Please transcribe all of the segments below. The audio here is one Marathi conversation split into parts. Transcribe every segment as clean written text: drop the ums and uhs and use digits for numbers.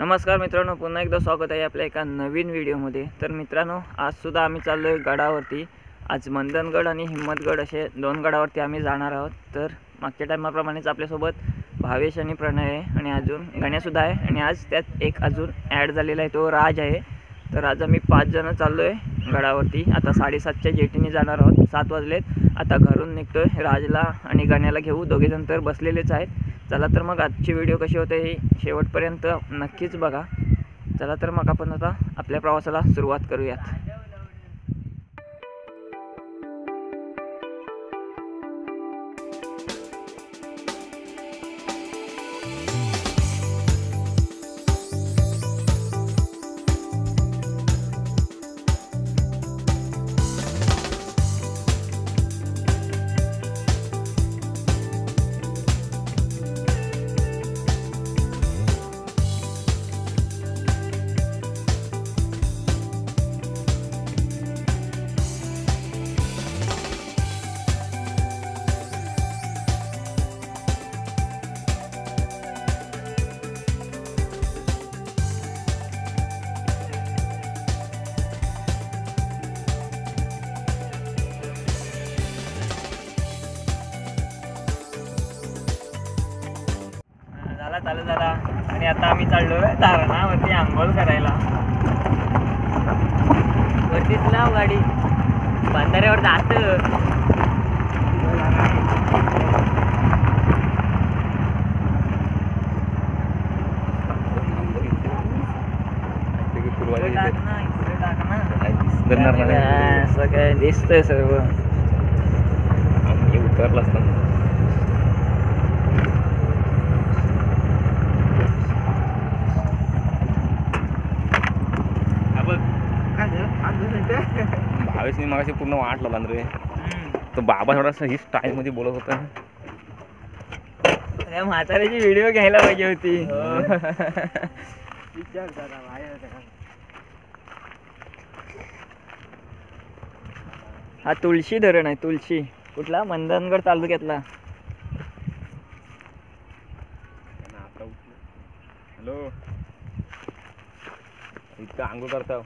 नमस्कार मित्रांनो, पुन्हा एकदा स्वागत आहे आपल्या एका नवीन व्हिडिओमध्ये। तर मित्रांनो, आज सुद्धा आम्ही चाललोय गडावरती। आज मंदनगड आणि हिम्मतगड असे दोन गडावरती आम्ही जाणार आहोत। तर मागच्या टाइमाप्रमाणेच आपल्यासोबत भावेश आणि प्रणय आहे आणि अजून गण्यासुद्धा आहे आणि आज त्यात एक अजून ॲड झालेला आहे, तो राज आहे। तर आज आम्ही 5 जण चाललोय गडावरती। आता 7:30च्या जेटीने जाणार आहोत। 7 वाजलेत। आता घरून निघतोय। राजला आणि गण्याला घेऊ, दोघे जण तर बसलेलेच आहेत। चला तर मग आजची व्हिडिओ कशी होते हे शेवटपर्यंत नक्कीच बघा। चला तर मग आपण आता आपल्या प्रवासाला सुरुवात करूयात। चालू झाला आणि आता आम्ही चाललोय धारणावरती आंघोळ करायला। वरतीच लाव गाडी, बंधाऱ्यावर जात। सगळं दिसतंय सर्व। उतरला असताना भावेशने मगाशी पूर्ण वाट लावला रे। तो बाबा थोडासा ही स्टाईल मध्ये बोलत होता। त्या म्हाताऱ्याची व्हिडिओ घ्यायला पाहिजे होती। हा तुळशी धरण आहे। तुळशी कुठला? मंदनगड तालुक्यातला। हॅलो, इतकं आंघोळ करता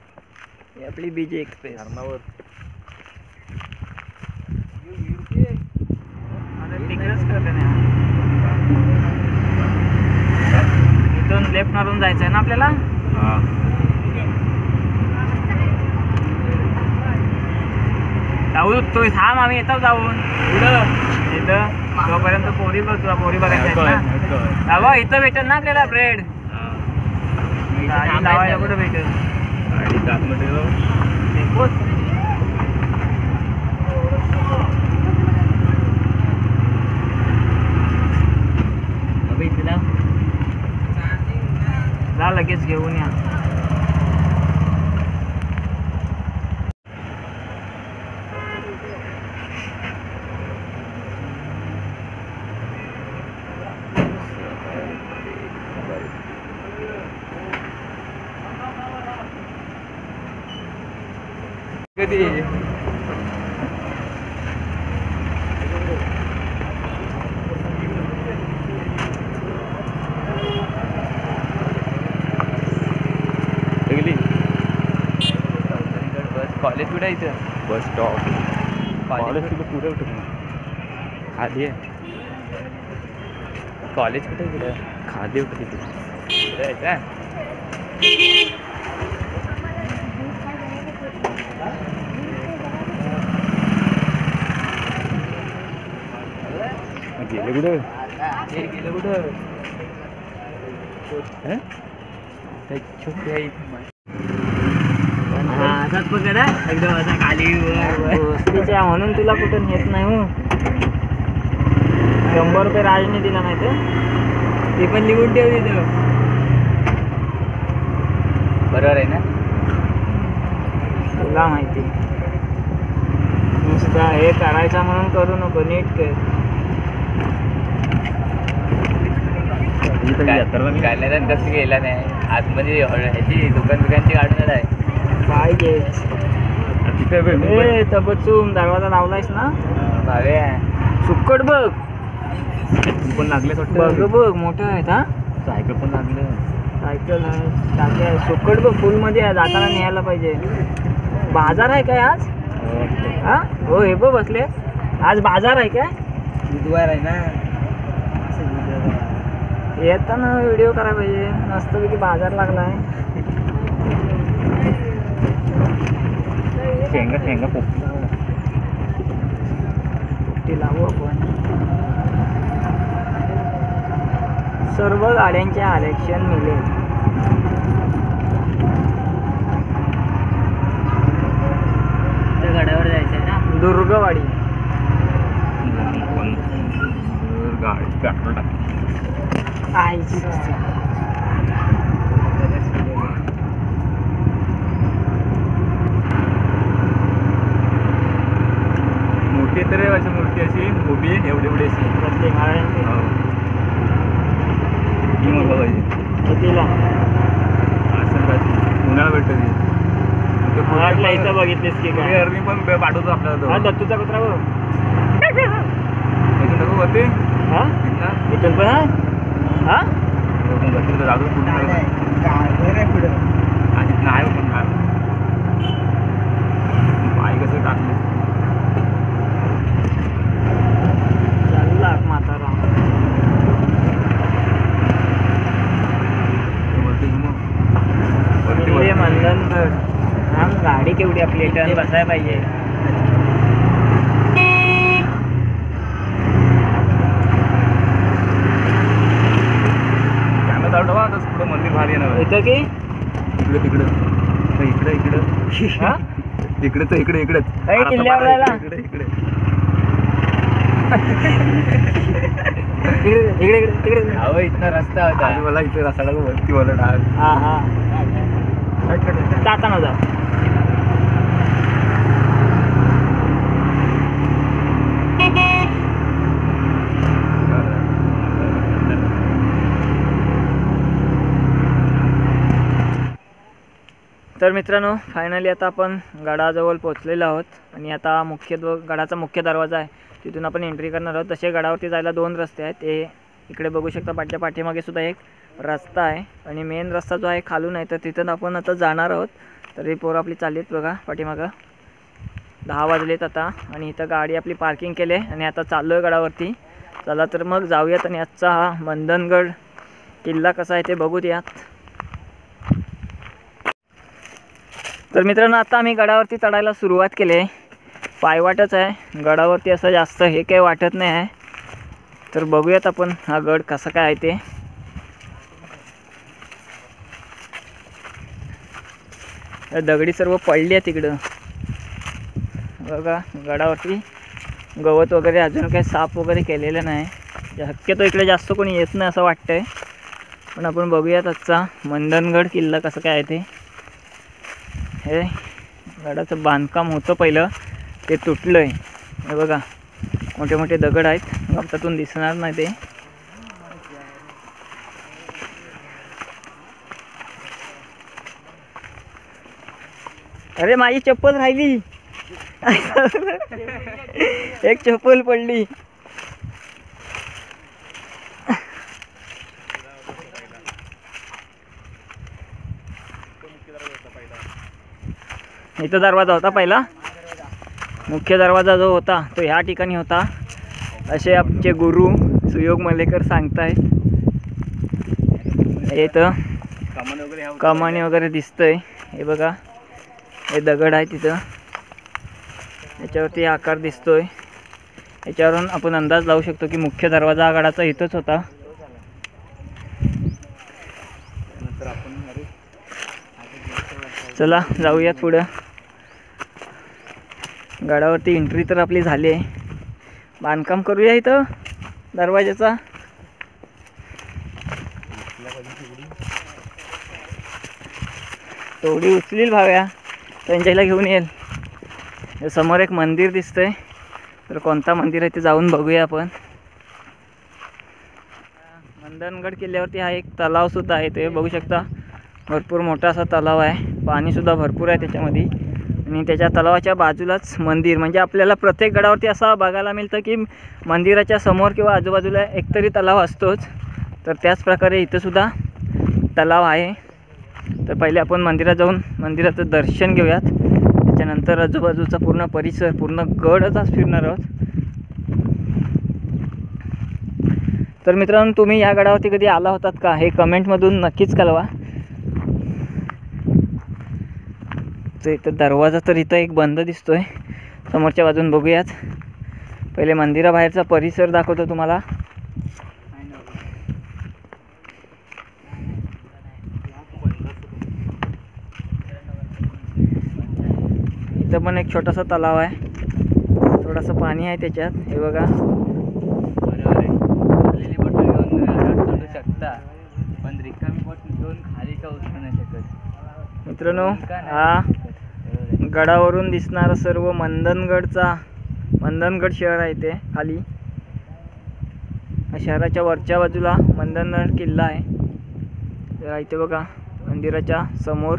आपली बीजे एक्सप्रेस धरणावर। तिकडेच करते ना, इथून लेफ्ट मारून जायचं आहे ना आपल्याला। जाऊ तो थांब, आम्ही येतो जाऊन पुढं इथं। तोपर्यंत पोरी बघायचं ना बाबा। इथं भेटेल ना आपल्याला ब्रेड। लावायला कुठं भेटेल? जा लगेच घेऊन या। कधी कॉलेज कुठे आहे? इथं बस स्टॉप। कॉलेज पुढे खाली आहे। कॉलेज कुठे आहे? खाली होतं तिथे का? गेले कुठं? छोटी आहे असाच पकड एकदम असा खाली वर म्हणून तुला कुठं नेत नाही हो। 100 रुपये राजने दिला नाही तर ते पण लिहून ठेव तिथं, बरोबर आहे ना? तुला माहिती, नुसतं हे करायचं म्हणून करू नको, नीट कर। कसं गेला नाही आतमध्ये ह्याची दुकानची काढून आहे पाहिजे तिथे बसून दरवाजा लावलायस ना भावे। सुक्कट बघ पण लागले बघ बघ मोठं आहेत हा। सायकल पण लागलं। हॉस्टेल आहे, टाके आहे, सुकट बघ फुलमध्ये आहे, जाताना न्यायला पाहिजे. बाजार आहे काय आज? हा हो, हे बघ बसले. आज बाजार आहे काय? बुधवार आहे ना. येताना व्हिडिओ करायला पाहिजे. मस्तपैकी बाजार लागला आहे. शेंगा शेंगा पोपटी पोपटी लावू आपण. सर्व गाड्यांचे आरक्षण मिळेल. त्या गडावर जायचं आहे ना. दुर्गवाडी. गाडी पेट्रोल टाक. आईची मोठी तर आहे अशी मूर्ती, अशी उभी एवढी एवढी अशी. प्रत्येक गाड्यांची ही मग बघायची कितीला? असं काय पुण्याला भेटतं ती. वाटलं इथं बघितलीस की काय? मी पण पाठवतो आपल्याला हा तो. दत्तूचा कुत्रा बघ. इथून नको होते हा इथून पण हा हा अजून कुठे घर आहे पुढं. आणि नाही पण काय पाय कसं टाकले. चालला म्हातारा. वरती मंदनगड. हा गाडी केवढी आपली टर्न बसायला पाहिजे. पुढं मंदिर भारी येणार इथं की इकडे तिकडं इकडे इकडं हा इकडे तर इकडे इकडेच अरे किल्ल्यावर जायला. इकडे इकडे इकडे इकडे तिकडे. अहो इथनं रस्ता होता. आणि मला इथे रसाला वरती मला डाळ. हा हा जाताना जा. तर मित्रांनो फायनली आता आपण गडाजवळ पोहोचलेलो आहोत आणि आता गडाचा मुख्य दरवाजा आहे, तिथून आपण एंट्री करणार आहोत. तसे गडावरती जायला 2 रस्ते आहेत. ते इकडे बघू शकता. पाठीमागे सुद्धा एक रस्ता आहे आणि मेन रस्ता जो आहे खालून आहे, तर तिथून आपण आता जाणार आहोत. तरी पोरं आपली चालली आहेत बघा पाठीमागं. 10 वाजलेत आता आणि इथं गाडी आपली पार्किंग केली आहे आणि आता चाललो आहे गडावरती. चला तर मग जाऊयात आणि आजचा हा मंदनगड किल्ला कसा आहे ते बघूयात. तर मित्रांनो आता आम्ही गडावरती चढायला सुरुवात केली आहे. पायवाटच आहे गडावरती, असं जास्त हे काही वाटत नाही आहे. तर बघूयात आपण हा गड कसा काय आहे ते. दगडी सर्व पडली आहे तिकडं बघा. गडावरती गवत वगैरे अजून काही साफ वगैरे केलेलं नाही. शक्यतो इकडे जास्त कोणी येत नाही असं वाटतंय. पण आपण बघूयात आजचा मंदनगड किल्ला कसं काय आहे ते. हे गडाचं बांधकाम होतं पहिलं, ते तुटलं आहे. हे बघा मोठे मोठे दगड आहेत, गवतातून दिसणार नाही ते. अरे माझी चप्पल राहिली. एक चप्पल पडली. इथं दरवाजा होता पहिला. मुख्य दरवाजा जो होता तो ह्या ठिकाणी होता, असे आमचे गुरु सुयोग मलेकर सांगतायत. इथं कमानी वगैरे दिसतंय. हे बघा हे दगड आहे तिथं, याच्यावरती आकार दिसतोय. याच्यावरून आपण अंदाज लावू शकतो की मुख्य दरवाजा गडाचा इथंच होता. चला जाऊयात पुढं. गडावरती एंट्री तर आपली झाली आहे. बांधकाम करूया इथं दरवाजाचा. थोडी उचलील भाव्या, त्यांच्याला घेऊन येईल. समोर एक मंदिर दिसतंय, तर कोणता मंदिर आहे ते जाऊन बघूया आपण. मंदनगड किल्ल्यावरती हा एक तलाव सुद्धा आहे, ते बघू शकता. भरपूर मोठा असा तलाव आहे, पाणीसुद्धा भरपूर आहे त्याच्यामध्ये. आणि त्याच्या तलावाच्या बाजूलाच मंदिर. म्हणजे आपल्याला प्रत्येक गडावरती असं बघायला मिळतं की मंदिराच्या समोर किंवा आजूबाजूला एकतरी तलाव असतोच. तर त्याच प्रकारे इथंसुद्धा तलाव आहे. तर पहिले आपण मंदिरात जाऊन मंदिराचं दर्शन घेऊयात. त्याच्यानंतर आजूबाजूचा पूर्ण परिसर, पूर्ण गडच आज फिरणार आहोत. तर मित्रांनो, तुम्ही या गडावरती कधी आला होतात का हे कमेंटमधून नक्कीच कळवा. तर इथं दरवाजा तर इथं एक बंद दिसतोय. समोरच्या बाजून बघूयात. पहिले मंदिराबाहेरचा परिसर दाखवतो तुम्हाला. इथं पण एक छोटासा तलाव आहे. थोडंसं पाणी आहे त्याच्यात. हे बघा. बरोबर आहे. खालेली बॉटल घेऊन चढू शकता, पण रिकामी बॉटल घेऊन खाली का उतरू नाही शकत. मित्रांनो, हा गडावरून दिसणारा सर्व मंदनगड शहर आहे. ते खाली शहराच्या वरच्या बाजूला मंदनगड किल्ला आहे. तर इथे बघा मंदिराच्या समोर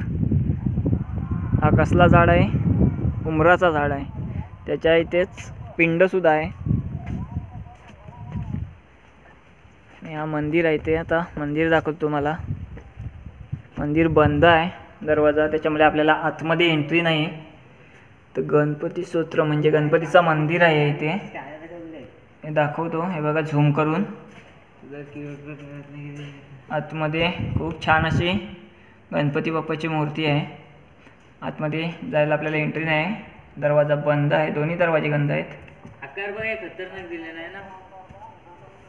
हा कसला झाड आहे? उमराचा झाड आहे. त्याच्या इथेच पिंडसुद्धा आहे. हा मंदिर आहे. ते आता मंदिर दाखवतो तुम्हाला. मंदिर बंद आहे दरवाजा, त्याच्यामुळे आपल्याला आतमध्ये एंट्री नाही. तर गणपती स्तोत्र म्हणजे गणपतीचं मंदिर आहे इथे. हे दाखवतो. हे बघा झूम करून. आतमध्ये खूप छान अशी गणपती बाप्पाची मूर्ती आहे. आतमध्ये जायला आपल्याला एंट्री नाही. दरवाजा बंद आहे. दोन्ही दरवाजे बंद आहेत. आकार बघ, खतरनाक दिले नाही ना.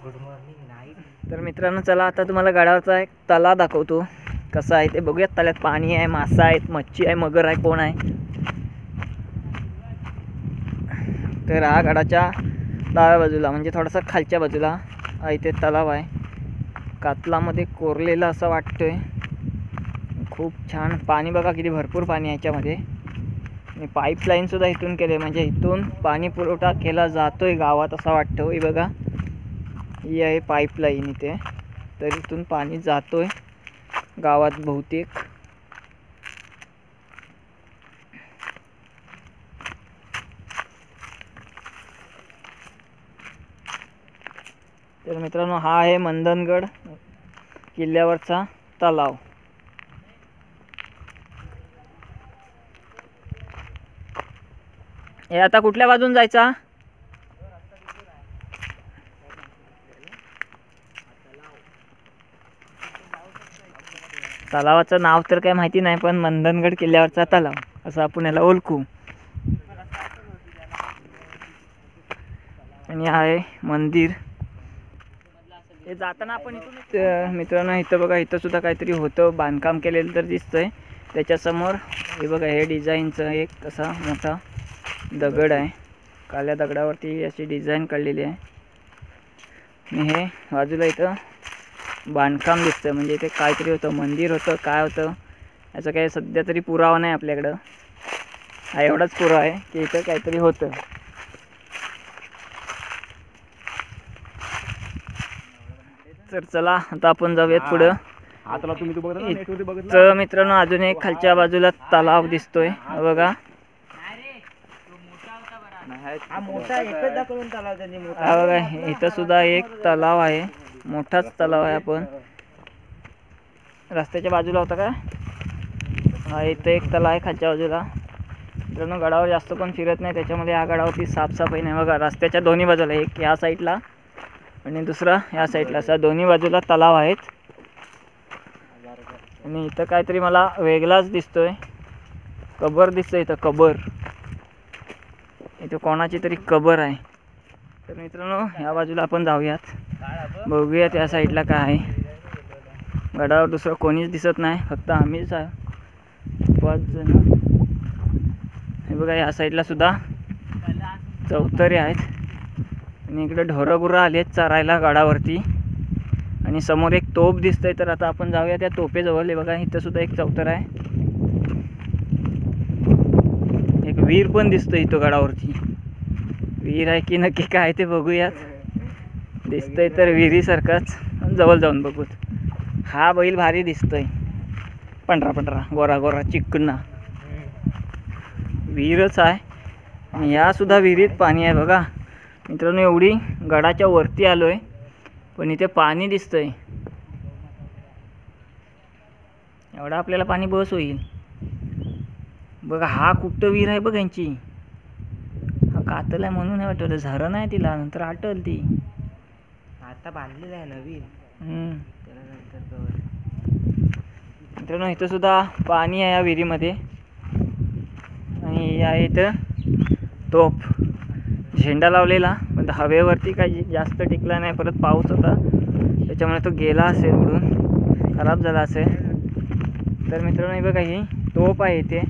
Good morning night. तर मित्रांनो, चला आता तुम्हाला गडावरचा एक तलाव दाखवतो. कसं आहे ते बघूयात. तल्यात पाणी आहे, मासा आहेत, मच्छी आहे, मगर आहे, कोण आहे. तर हा गडाच्या डाव्या बाजूला म्हणजे थोडासा खालच्या बाजूला इथे तलाव आहे. कातलामध्ये कोरलेलं असं वाटतंय. खूप छान पाणी बघा, किती भरपूर पाणी आहे याच्यामध्ये. आणि पाईपलाईनसुद्धा इथून केले, म्हणजे इथून पाणी पुरवठा केला जातोय गावात असं वाटतं. ही बघा, ही आहे पाईपलाईन इथे. तर इथून पाणी जातोय गावात बहुतेक. तर मित्रांनो, हा आहे मंदनगड किल्ल्यावरचा तलाव. हे आता कुठल्या बाजून जायचा? तलावाचं नाव तर काही माहिती नाही, पण मंदनगड किल्ल्यावरचा तलाव असं आपण याला ओळखू. आणि आहे मंदिर. हे जाताना आपण इथून मित्रांनो, इथं बघा, इथं सुद्धा काहीतरी होतं, बांधकाम केलेलं तर दिसतंय. त्याच्यासमोर हे बघा, हे डिझाईनचं एक असा मोठा दगड आहे. काळ्या दगडावरती अशी डिझाईन काढलेली आहे. आणि हे बाजूला इथं बांधकाम दिसतं, म्हणजे इथे काहीतरी होतं, मंदिर होतं, काय होतं याचा काही सध्या तरी पुरावा नाही आपल्याकडं. हा एवढाच पुरावा आहे की इथं काहीतरी होतं. तर चला आता आपण जाऊयात पुढं. आता तुम्ही तो बघता ना, नेटवरती बघितलं. तर मित्रांनो, अजून एक खालच्या बाजूला तलाव दिसतोय. बघा, हा मोठा एकच दाखवून तलाव त्यांनी मोठा. हा बघा, इथं सुद्धा एक तलाव आहे. मोठाच तलाव आहे. आपण रस्त्याच्या बाजूला होता का? हा, इथं एक तलाव आहे खालच्या बाजूला. मित्रांनो, गडावर जास्त पण फिरत नाही, त्याच्यामध्ये या गडावरती साफसफाई नाही. बघा, रस्त्याच्या दोन्ही बाजूला, एक ह्या साईडला आणि दुसरा ह्या साईडला, असा दोन्ही बाजूला तलाव आहेत. आणि इथं काहीतरी मला वेगळाच दिसतोय. कबर दिसतोय इथं, कबर. इथं कोणाची तरी कबर आहे. तर मित्रांनो, ह्या बाजूला आपण जाऊयात, बघूयात या साईडला काय आहे. गडावर दुसरं कोणीच दिसत नाही, फक्त आम्हीच आहे, 5 जण. हे बघा, या साईडला सुद्धा चौतरे आहेत. आणि इकडे ढोरगुरं आली आहेत चरायला गडावरती. आणि समोर एक तोप दिसतंय. तर आता आपण जाऊया त्या तोपेजवळ. बघा, इथं सुद्धा एक चौतर आहे. एक विहीर पण दिसतोय इथं गडावरती. विहीर आहे की नक्की काय ते बघूयात. दिसतंय तर विहिरीसारखाच. जवळ जाऊन बघूत. हा बैल भारी दिसतोय, पंढरा पंढरा, गोरा गोरा, चिकना. विहीरच आहे. आणि ह्या सुद्धा विहिरीत पाणी आहे. बघा मित्रांनो, एवढी गडाच्या वरती आलोय, पण इथे पाणी दिसतंय. एवढा आपल्याला पाणी बस होईल. बघा हा कुठं विहीर आहे बघ यांची. हा कातल आहे म्हणून नाही वाटत, झरण आहे तिला, नंतर आटल ती. आता बांधलेलं आहे नवीन. त्याला नंतर मित्रांनो इथं सुद्धा पाणी आहे या विहिरीमध्ये. आणि या इथं तोप झेंडा लावलेला, पण हवेवरती काही जास्त टिकला नाही. परत पाऊस होता त्याच्यामुळे तो गेला असेल, उडून खराब झाला असेल. तर मित्रांनो हे बघा ही तोप आहे इथे.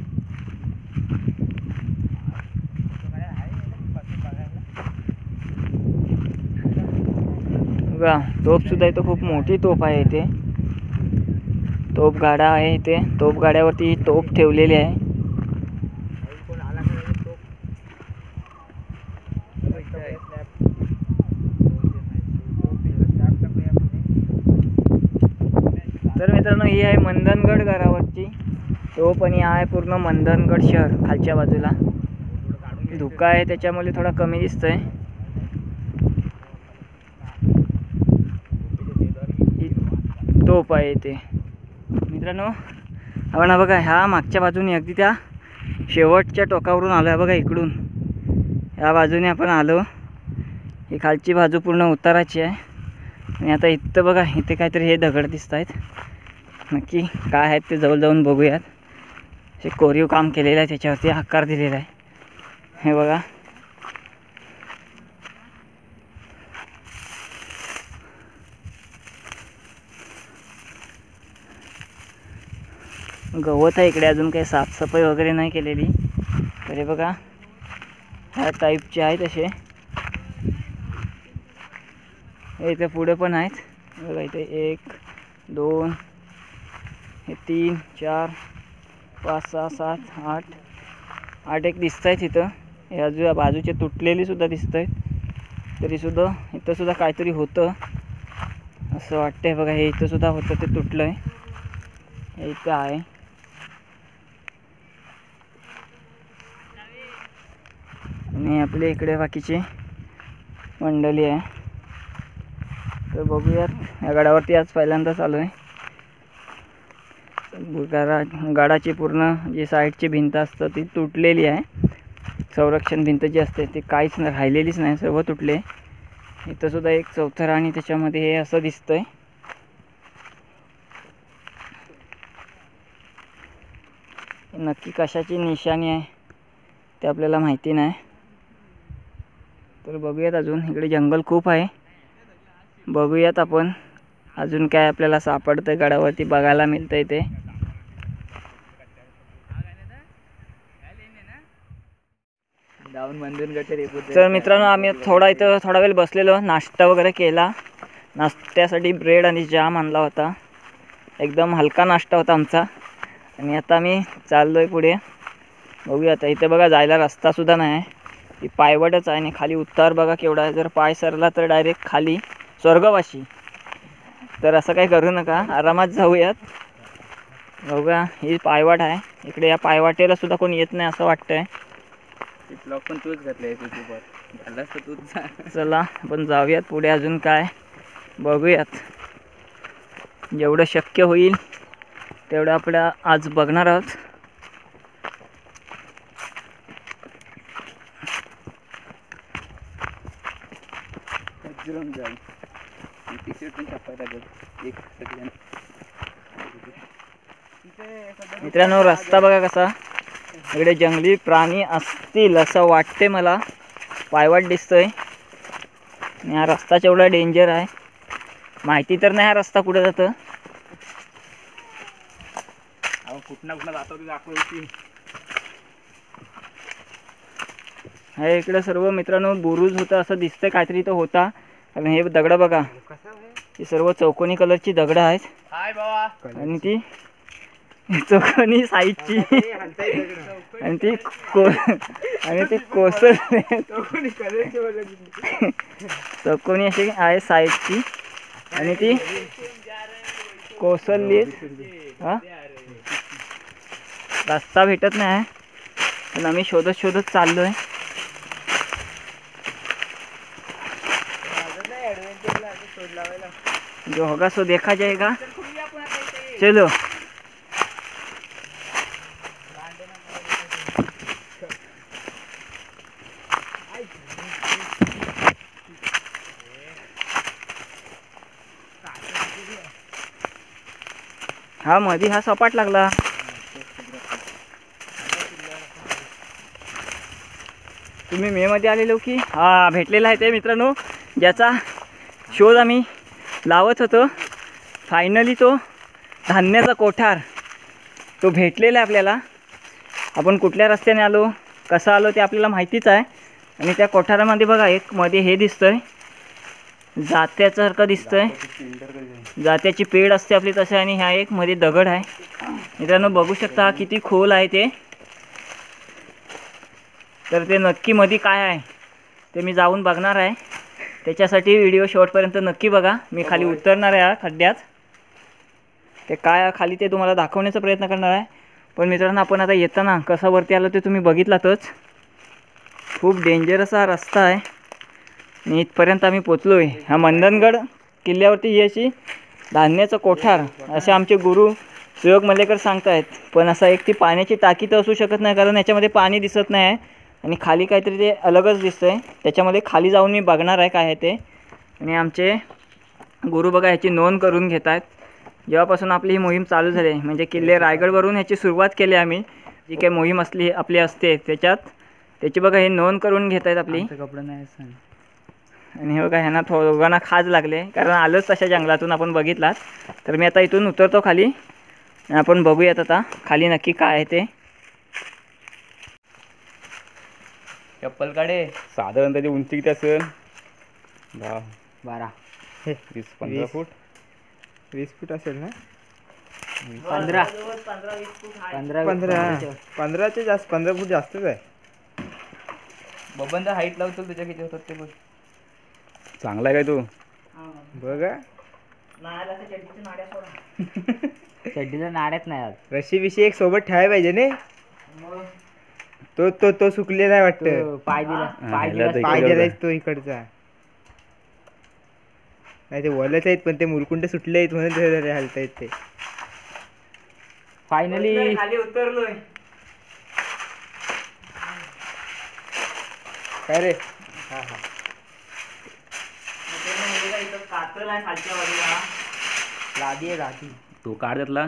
बघा तोप सुद्धा इथं खूप मोठी तोप आहे इथे. तोप गाडा आहे इथे. तोप गाड्यावरती तोप ठेवलेली आहे. तर मित्रांनो ही आहे मंदनगड गडावरची तोप आणि आहे पूर्ण मंदनगड शहर खालच्या बाजूला. धुका आहे त्याच्यामुळे थोडा कमी दिसतोय. तोप आहे इथे मित्रांनो. आपण बघा ह्या मागच्या बाजूने अगदी त्या शेवटच्या टोकावरून आलो आहे बघा. इकडून ह्या बाजूने आपण आलो. ही खालची बाजू पूर्ण उताराची आहे. आणि आता इथं बघा इथे काहीतरी हे दगड दिसत आहेत. नक्की काय आहेत ते जवळ जाऊन बघूयात. हे कोरीव काम केलेलं आहे, त्याच्यावरती आकार दिलेला आहे. हे बघा गवत आहे इकडे. अजून काही साफसफाई वगैरे नाही केलेली. तरी बघा ह्या टाईपचे आहेत असे. इथे पुढे पण आहेत बघा. इथे 1 2 हे 3 4 5 6 7 8 एक दिसत आहेत इथं. हे बाजूचे तुटलेली सुद्धा दिसत आहेत. तरीसुद्धा इथं सुद्धा काहीतरी होतं असं वाटतंय बघा. हे इथं सुद्धा होतं ते तुटलं आहे. हे इथं आहे. आणि आपल्या इकडे बाकीची मंडळी आहे. तर बघूयात या गडावरती आज पहिल्यांदाच आलो आहे. गडाची पूर्ण जी साईडची भिंत असतं ती तुटलेली आहे. संरक्षण भिंत जी असते ती काहीच राहिलेलीच नाही, सर्व तुटले. इथं सुद्धा एक चौथरा आणि त्याच्यामध्ये हे असं दिसतंय. नक्की कशाची निशाणी आहे ते आपल्याला माहिती नाही. तर बघूयात. अजून इकडे जंगल खूप आहे. बघूयात आपण अजून काय आपल्याला सापडतंय गडावरती बघायला मिळतंय ते. तर मित्रांनो आम्ही थोडा वेळ बसलेलो, नाश्ता वगैरे केला. नाश्त्यासाठी ब्रेड आणि जाम आणला होता. एकदम हलका नाश्ता होता आमचा. आणि आता आम्ही चाललोय पुढे. बघूया आता. इथे बघा जायला रस्ता सुद्धा नाही आहे. ती पायवाटच आहे आणि खाली उतार बघा केवढा आहे. जर पाय सरला तर डायरेक्ट खाली स्वर्गवासी. तर असं काही करू नका, आरामात जाऊयात. बघा ही पायवाट आहे. इकडे या पायवाटेला सुद्धा कोणी येत नाही असं वाटतंय. ब्लॉग पण तूच घातलाय तूच. चला आपण जाऊयात पुढे. अजून काय बघूयात. जेवढं शक्य होईल तेवढं आपल्या आज बघणार आहोत. मित्रांनो रस्ता बघा कसा. इकडे जंगली प्राणी असतील असं वाटते मला. पायवाट दिसतोय आणि हा रस्ता एवढा डेंजर आहे. माहिती तर नाही हा रस्ता कुठे जातं. कुठं जातो ते दाखवायची. हे इकडे सर्व मित्रांनो बुरुज होता असं दिसतंय. काहीतरी तो होता. आणि हे दगड बघा, ही सर्व चौकोनी कलरची दगड आहेत. आणि ती चौकोनी साईजची आणि ती कोसळली. चौकोनी अशी आहे साईजची आणि ती कोसळली. हा रस्ता भेटत नाही पण आम्ही शोधत चाललोय. जो होगा सो देखा जाएगा. चलो हा मध्ये हा सपाट लागला. तुम्ही मे मध्ये आलेलो की हा भेटलेला आहे ते मित्रांनो, ज्याचा शोध आम्ही लावत होतो. फायनली तो धान्याचा कोठार तो भेटलेला आहे आपल्याला. आपण कुठल्या रस्त्याने आलो, कसा आलो ते आपल्याला माहितीच आहे. आणि त्या कोठारामध्ये बघा एक मध्ये हे दिसतंय, जात्यासारखं दिसतंय, जात्याची पेड असते आपली तसे. आणि ह्या एक मध्ये दगड आहे मित्रांनो, बघू शकता हा किती खोल आहे ते. तर ते नक्की मध्ये काय आहे ते मी जाऊन बघणार आहे. त्याच्यासाठी व्हिडिओ शेवटपर्यंत नक्की बघा. मी खाली उतरणार आहे खड्ड्यात, ते काय खाली ते तुम्हाला दाखवण्याचा प्रयत्न करणार आहे. पण मित्रांनो आपण आता येताना कसा वरती आलो ते तुम्ही बघितलातच. खूप डेंजरस हा रस्ता आहे आणि इथपर्यंत आम्ही पोचलो आहे. हा मंदनगड किल्ल्यावरती ही अशी धान्याचं कोठार असे आमचे गुरु सुयोग मल्लेकर सांगतायत. पण असा एक ती पाण्याची टाकी तर असू शकत नाही, कारण याच्यामध्ये पाणी दिसत नाही आहे. आणि खाली काहीतरी ते अलगच दिसतंय. त्याच्यामध्ये खाली जाऊन मी बघणार आहे काय आहे ते. आणि आमचे गुरु बघा ह्याची नोंद करून घेत आहेत. जेव्हापासून आपली ही मोहीम चालू झाली म्हणजे किल्ले रायगडवरून ह्याची सुरुवात केली आम्ही, जी काही मोहीम आपली असते त्याच्यात, त्याची बघा हे नोंद करून घेत आहेत आपली. कपडा नाही सांग. आणि हे बघा ह्यांना दोघांना खाज लागले, कारण आलोच तशा जंगलातून आपण बघितलात. तर मी आता इथून उतरतो खाली आणि आपण बघूयात आता खाली नक्की काय आहे ते. चप्पल काढे. साधारण त्याची उंची किती असेल? 12 15 फूट. 20 फूट असेल ना? 15 15चे जास्त, 15 फूट जास्तच आहे. बबनचा हाईट लावतो तुझ्या किती होतात ते बघ. चांगला आहे काय तू? बघा चड्डीला नाड्यात नाही आज. रशी बिशी एक सोबत ठेवायला पाहिजे ने. तो सुकलेला आहे वाटतं. पाय दिला पाय दिलाय तो इकडचा. नाही ते वलच आहेत पण ते मुरकुंड सुटले आहेत म्हणून ते हलतायत ते. फायनली खाली उतरलोय. काय रे? कातल आहे खालच्या बाजूला. लादी आहे लादी. तो काढ त्यातला.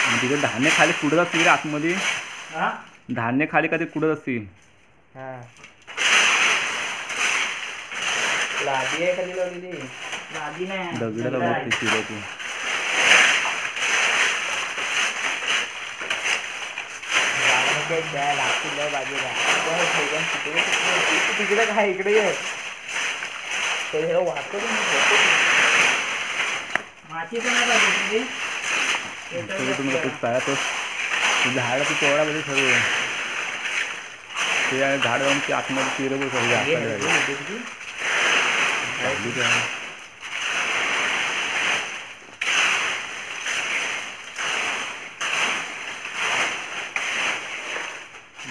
आणि तिथे धान्य खाली कुडत असतील रे आतमध्ये. हा धान्य खाली का ते कुडत असतील. हा लादी आहे खाली लावलेली. लादी नाही, दगडाला दगड आहे. बघते चिराची. तिकडे काय इकडे ये. माती पण नाही पाहिजे सगळं तुम्ही कसं पाहतो झाड ते तोडामध्ये सर्व ते झाड जाऊन ते आतमध्ये चिरं सगळी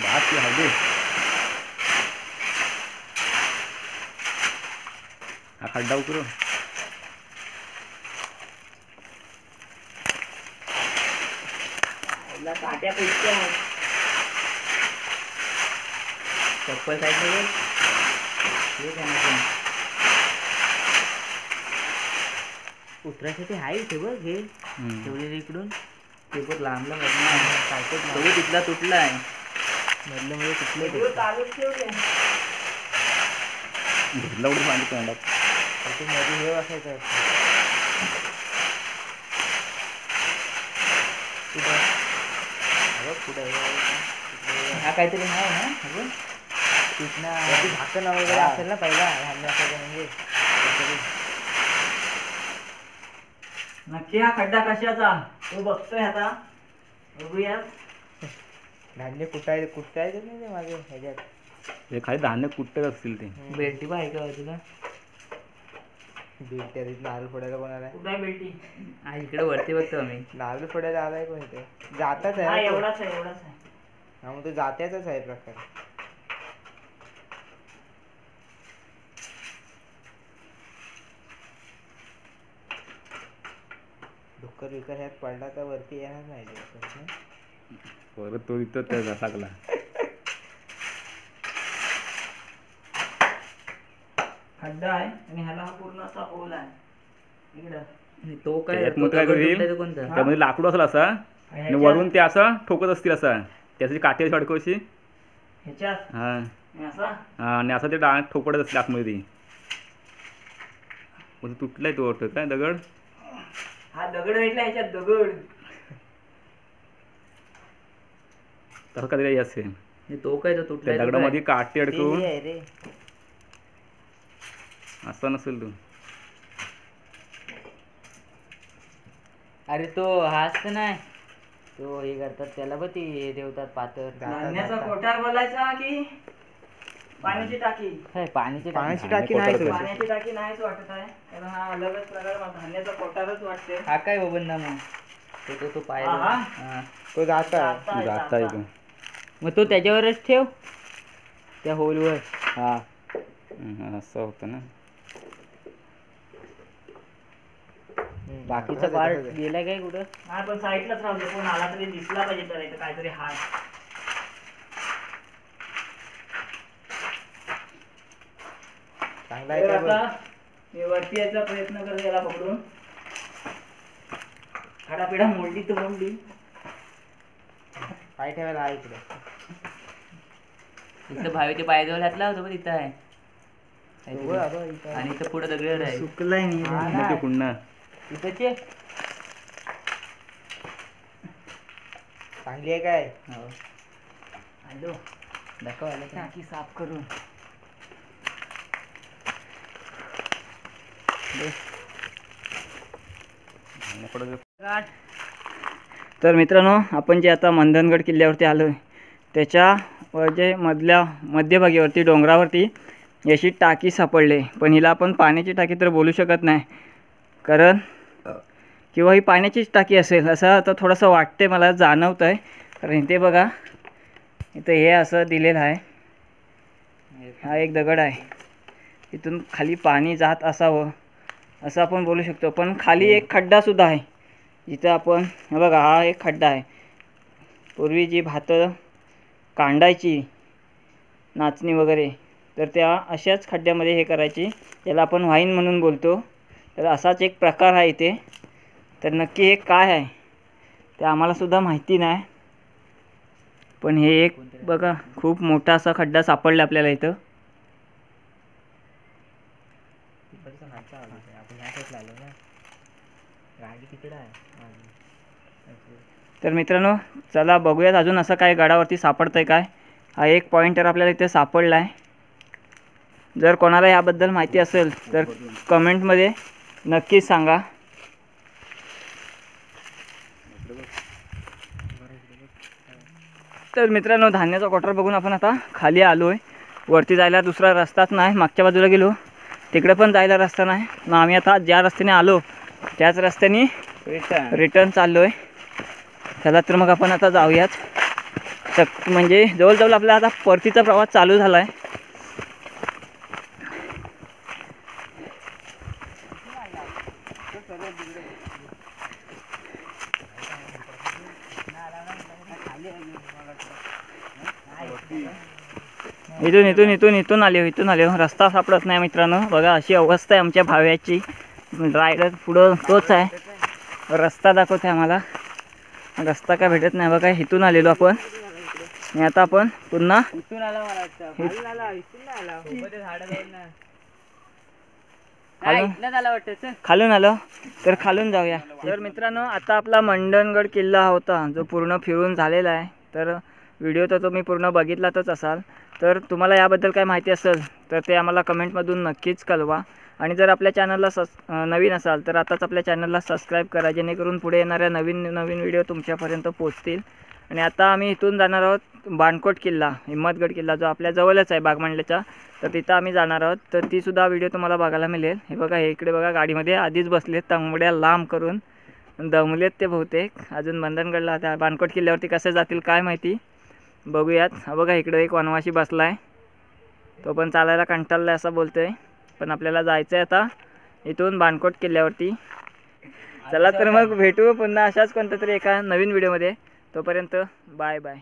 बात की हवे. हा खड्डा उतरू. काट्या पैसे आहेत. चप्पल साईड मध्ये उतरायसाठी आहे इथे बघ हे ठेवलेले इकडून. ते पण लांबला मधला तिथला तुटला आहे. मधलं मध्ये तुटलं ते. चालूच ठेवले. घेतला उडून पाणी तोंडात. ते मध्ये हे असायचं. हा काहीतरी नाही ना अजून तिथनं झाकण वगैरे असेल ना पहिला धान्य असायचं म्हणजे. नक्की हा खड्डा कशाचा तो बघतोय आता. बघूयात. धान्य कुटायचं नाही ते मागे ह्याच्यात. हे खाली धान्य कुठत असतील ते. बेल्टी पण आहे का बाजूला? त्या नारळ फोडायला कोणाला आहे? कुठे बेल्टी? हा इकडे वरती बघतो आम्ही. नारळ फोडायला आलाय कोण इथे? जाताच हा आहे ना तो. एवढाच आहे एवढाच आहे. हा मग तो जात्याचाच आहे प्रकार. डुक्कर बिकर ह्यात पडला तर वरती येणार नाही ते. परत तो इथं त्या टाकला. खड्डा आहे आणि ह्याला हा पूर्ण असा होल आहे. आणि तो काय त्याच्यात काय करील कोणता त्यामध्ये लाकूड असेल असा आणि वरून ते असं ठोकत असतील असा त्याची काठी अशी अडकू अशी ह्याच्यात हा आणि असा हा आणि असं ते डाळ ठोकत असते आतमध्ये ती मग ते तुटलाय तो वाटतं काय दगड हा दगड भेटला ह्याच्यात दगड तसं काहीतरी असेल तो काय तो त्या तुटलाय दगडामध्ये काठी अडकवून आहे रे. असा नसेल तो अरे तो हा असतं नाही तो हे करतात त्याला बघ ती हे ठेवतात पातळ धान्याचा कोठार बोलायचा की पाण्याची टाकी पाण्याची पाण्याची टाकी टाकी नाही कोटार. पाण्याची टाकी नाहीच वाटत आहे कारण हा अलगच प्रकार मला धान्याचा कोठारच वाटते हा काय बंदा मग तो पाहिला हा, हा. तो जाता जाता जाता आहे तो मग तो त्याच्यावरच ठेव त्या होलवर हा असं होतं ना बाकीचा पार्ट गेलाय काय कुठं हा पण साईडलाच राहू दे कोण आला तरी दिसला पाहिजे तर इथं काहीतरी हात चांगला आहे तर का बघ. आता मी वरती यायचा प्रयत्न करतो याला पकडून खाडापिडा मोडली तर मोडली पाय ठेवायला आहे इकडे. इथं भावीच्या पायाजवळ घातला होता पण इथं आहे बघ बाबा इथं. आणि इथं पुढे दगड आहे सुकलाय मी हा मग ना. ते पुन्हा इथंच आहे. चांगली आहे काय हो आलो दाखव आलं का? टाकी साफ करून तर मित्रांनो आपण जे आता मंदनगड किल्ल्यावरती आलो आहे त्याच्या जे मध्यभागीवरती डोंगरावरती याची टाकी सापडली पण हिला आपण पाण्याची टाकी तर बोलू शकत नाही कारण किंवा ही पाण्याचीच टाकी असेल असं आता थोडंसं वाटते मला जाणवतं आहे कारण इथे बघा इथं हे असं दिलेलं आहे हा एक दगड आहे इथून खाली पाणी जात असावं असं आपण बोलू शकतो पण खाली एक खड्डासुद्धा आहे जिथं आपण हे बघा हा एक खड्डा आहे पूर्वी जी भातं कांडायची नाचणी वगैरे तर त्या अशाच खड्ड्यामध्ये हे करायची त्याला आपण वाईन म्हणून बोलतो तर असाच एक प्रकार आहे इथे तर नक्की हे काय आहे ते आम्हालासुद्धा माहिती नाही पण हे एक बघा खूप मोठा असा खड्डा सापडला आपल्याला इथं आपण ह्या साईडला आलो ना गाडी तिकडे आहे तर मित्रांनो चला बघूयात अजून असं काय गडावरती सापडतंय काय हा एक पॉइंटर आपल्याला इथे सापडला आहे जर कोणाला याबद्दल माहिती असेल तर कमेंटमध्ये नक्कीच सांगा तर मित्रांनो धान्याचा कोठार बघून आपण आता खाली आलो आहे वरती जायला दुसरा रस्ताच नाही मागच्या बाजूला गेलो तिकडे पण जायला रस्ता नाही मग आम्ही आता ज्या रस्त्याने आलो त्याच रस्त्याने रिटर्न चाललो आहे चला तर मग आपण आता जाऊयात म्हणजे जवळजवळ आपला आता परतीचा प्रवास चालू झाला आहे इथून आले रस्ता सापडत नाही मित्रांनो बघा अशी अवस्था आहे आमच्या भाव्याची रायडर पुढं तोच आहे रस्ता दाखवते आम्हाला रस्ता काय भेटत नाही बघा इथून आलेलो आपण आणि आता आपण पुन्हा इथून आला मला वाटतं इथून वाटतं खालून आलो तर खालून जाऊया तर मित्रांनो आता आपला मंडणगड किल्ला होता जो पूर्ण फिरून झालेला आहे तर व्हिडिओ तर तुम्ही पूर्ण बघितलाच असाल तर तुम्हाला याबद्दल काय माहिती असेल तर ते आम्हाला कमेंटमधून नक्कीच कळवा आणि जर आपल्या चॅनलला नवीन असाल तर आताच आपल्या चॅनलला सबस्क्राईब करा जेणेकरून पुढे येणाऱ्या नवीन व्हिडिओ तुमच्यापर्यंत पोहोचतील आणि आता आम्ही इथून जाणार आहोत बाणकोट किल्ला हिम्मतगड किल्ला जो आपल्या जवळच आहे बागमांडल्याचा तर तिथं आम्ही जाणार आहोत तर तीसुद्धा व्हिडिओ तुम्हाला बघायला मिळेल हे बघा हे इकडे बघा गाडीमध्ये आधीच बसलेत तांबड्या लांब करून दमलेत ते बहुतेक अजून मंदनगडला त्या बाणकोट किल्ल्यावरती कसे जातील काय माहिती बघूयात हा बघा इकडे एक वनवासी बसला आहे तो पण चालायला कंटाळला असं बोलतो आहे पण आपल्याला जायचं आहे आता इथून बाणकोट किल्ल्यावरती चला तर मग भेटू पुन्हा अशाच कोणत्या तरी एका नवीन व्हिडिओमध्ये तोपर्यंत बाय बाय.